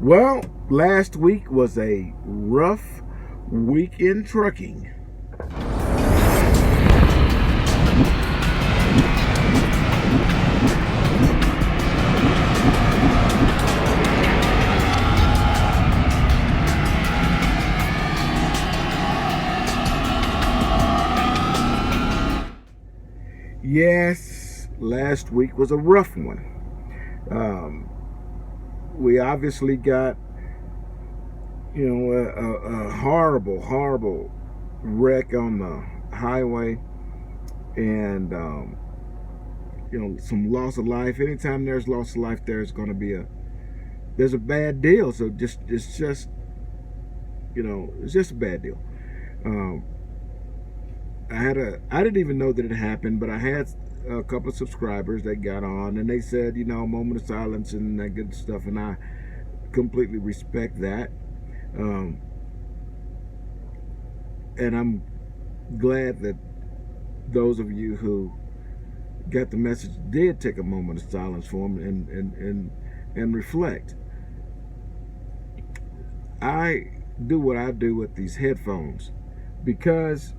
Well, last week was a rough week in trucking. Yes, last week was a rough one. We obviously got, a horrible wreck on the highway, and some loss of life. Anytime there's loss of life, there's going to be a bad deal. So it's just a bad deal. I didn't even know that it happened, but I had a couple of subscribers that got on and they said, moment of silence and that good stuff, and I completely respect that. And I'm glad that those of you who got the message did take a moment of silence for them and reflect. I do what I do with these headphones because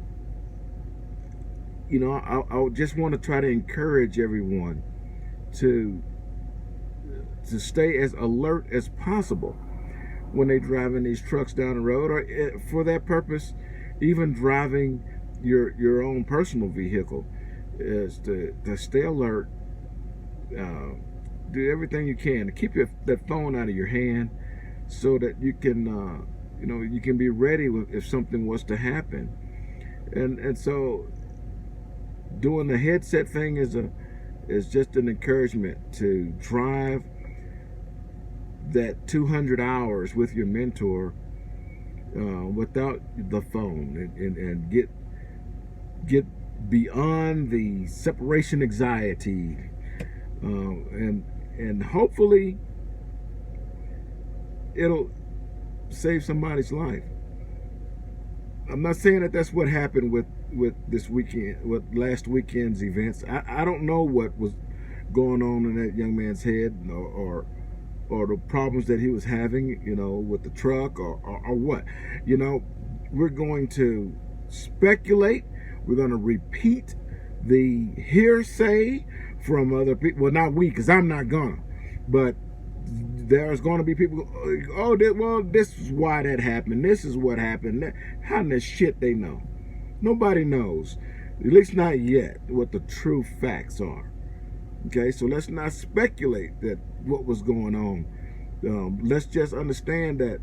I just want to try to encourage everyone to stay as alert as possible when they're driving these trucks down the road, or for that purpose, even driving your own personal vehicle, is to stay alert. Do everything you can to keep that phone out of your hand, so that you can you can be ready if something was to happen. And so doing the headset thing is just an encouragement to drive that 200 hours with your mentor without the phone, and get beyond the separation anxiety, and hopefully it'll save somebody's life. I'm not saying that that's what happened with this weekend, with last weekend's events. I don't know what was going on in that young man's head, or the problems that he was having, with the truck, or what. We're going to speculate. We're going to repeat the hearsay from other people. Well, not we, because I'm not gonna, but there's going to be people, this is why that happened. This is what happened. How in the shit they know? Nobody knows, at least not yet, what the true facts are. Okay, so let's not speculate that what was going on. Let's just understand that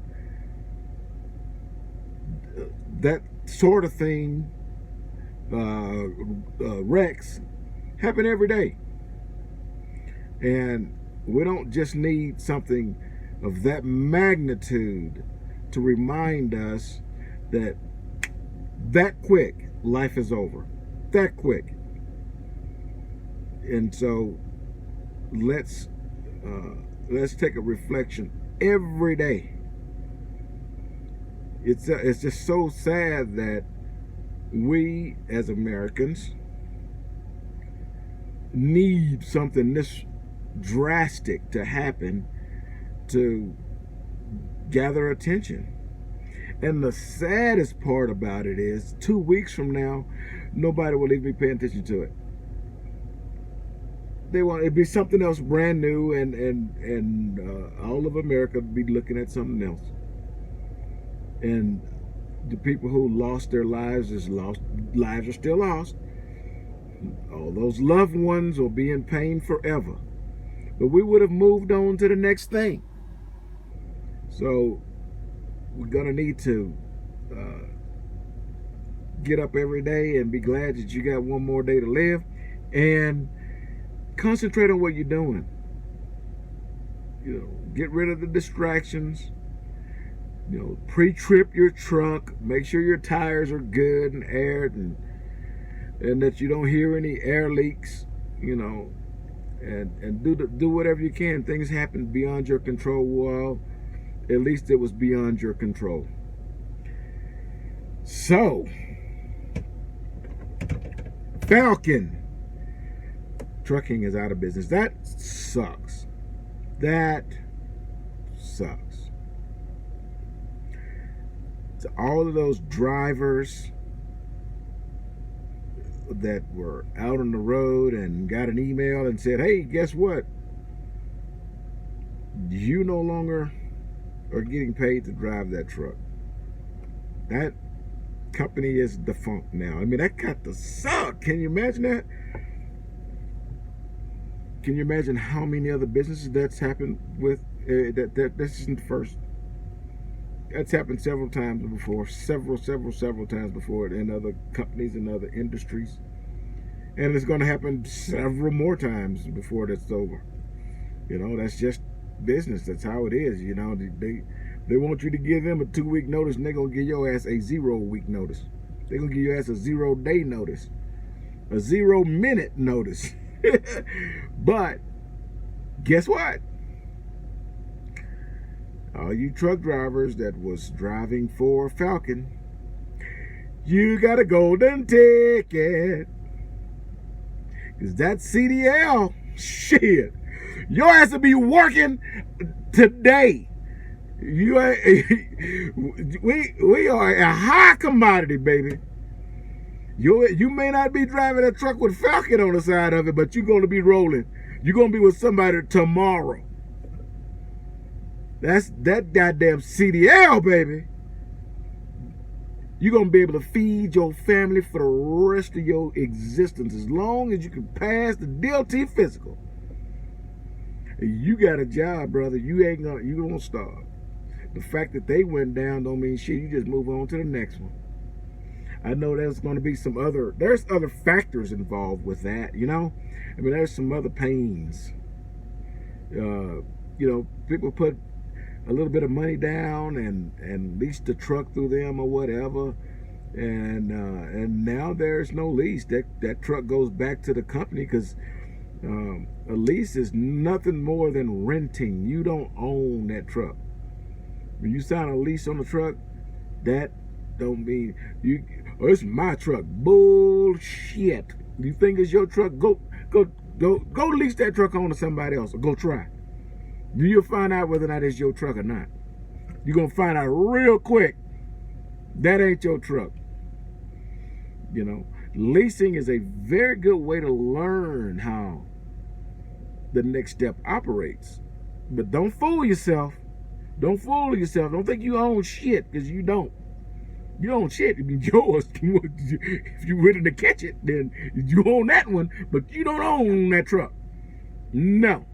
that sort of thing, wrecks, happen every day. And we don't just need something of that magnitude to remind us that quick life is over. That quick. And so let's take a reflection every day. It's just so sad that we as Americans need something this drastic to happen to gather attention. And the saddest part about it is 2 weeks from now, nobody will even be paying attention to it. It'd be something else brand new, and all of America would be looking at something else. And the people who lost their lives lives are still lost. All those loved ones will be in pain forever. But we would have moved on to the next thing. So we're gonna need to get up every day and be glad that you got one more day to live, and concentrate on what you're doing. Get rid of the distractions. Pre-trip your truck. Make sure your tires are good and aired, and that you don't hear any air leaks. And do whatever you can. Things happen beyond your control. Well, at least it was beyond your control. So, Falcon Trucking is out of business. That sucks. That sucks. To all of those drivers that were out on the road and got an email and said, hey, guess what? You no longer are getting paid to drive that truck. That company is defunct now. I mean, that got to suck. Can you imagine that? Can you imagine how many other businesses that's happened with? This isn't the first. That's happened several times before, several times before in other companies and other industries. And it's going to happen several more times before that's over. You know, that's just business. That's how it is. You know, they want you to give them a 2-week notice, and they're going to give your ass a 0-week notice. They're going to give your ass a 0-day notice, a 0-minute notice. But guess what? All you truck drivers that was driving for Falcon, you got a golden ticket. Because that CDL, shit, your ass will be working today. We are a high commodity, baby. You may not be driving a truck with Falcon on the side of it, but you're going to be rolling. You're going to be with somebody tomorrow. That's that goddamn CDL, baby. You're going to be able to feed your family for the rest of your existence as long as you can pass the DOT physical. You got a job, brother. You won't starve. The fact that they went down don't mean shit. You just move on to the next one. I know there's going to be there's other factors involved with that, you know? I mean, there's some other pains. You know, people put a little bit of money down and lease the truck through them or whatever. And now there's no lease. That truck goes back to the company because a lease is nothing more than renting. You don't own that truck. When you sign a lease on the truck, that don't mean it's my truck. Bullshit. You think it's your truck? Go lease that truck on to somebody else or go try. You'll find out whether or not it's your truck or not. You're gonna find out real quick that ain't your truck. You know, leasing is a very good way to learn how the next step operates. But don't fool yourself. Don't fool yourself. Don't think you own shit, because you don't. You own shit. It means yours. If you're willing to catch it, then you own that one, but you don't own that truck. No.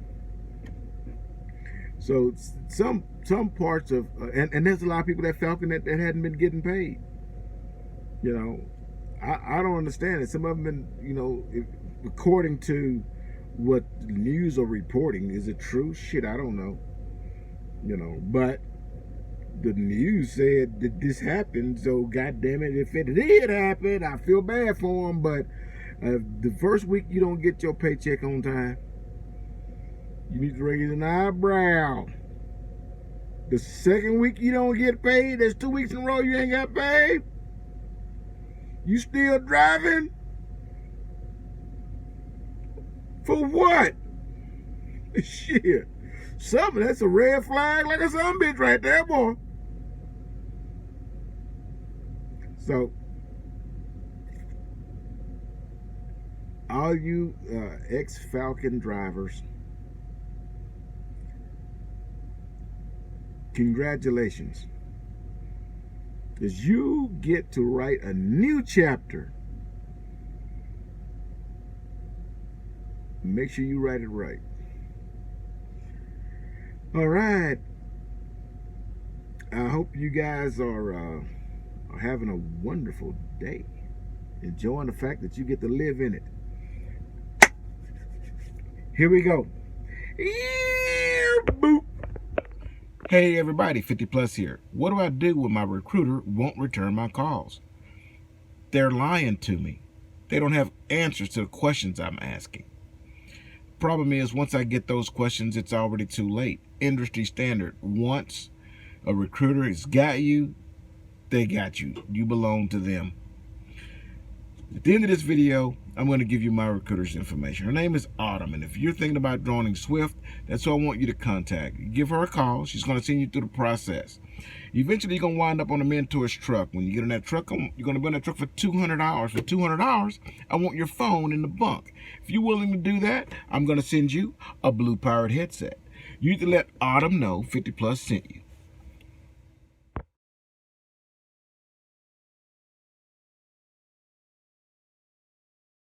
So some parts of, and there's a lot of people at Falcon that hadn't been getting paid. You know, I don't understand it. Some of them been, you know, according to what the news are reporting, is it true? Shit, I don't know. You know, but the news said that this happened, so goddamn it, if it did happen, I feel bad for them. But the first week you don't get your paycheck on time, you need to raise an eyebrow. The second week you don't get paid, there's 2 weeks in a row you ain't got paid. You still driving? For what? Shit. Something, that's a red flag like a son bitch right there, boy. So, all you ex-Falcon drivers, congratulations. Because you get to write a new chapter. Make sure you write it right. All right. I hope you guys are having a wonderful day. Enjoying the fact that you get to live in it. Here we go. Boop. Hey everybody, 50 Plus here. What do I do when my recruiter won't return my calls? They're lying to me. They don't have answers to the questions I'm asking. Problem is, once I get those questions, it's already too late. Industry standard. Once a recruiter has got you, they got you. You belong to them. At the end of this video, I'm going to give you my recruiter's information. Her name is Autumn, and if you're thinking about joining Swift, that's who I want you to contact. Give her a call. She's going to send you through the process. Eventually, you're going to wind up on a mentor's truck. When you get in that truck, you're going to be in that truck for 200 hours. For 200 hours, I want your phone in the bunk. If you're willing to do that, I'm going to send you a Blue Pirate headset. You need to let Autumn know 50 Plus sent you.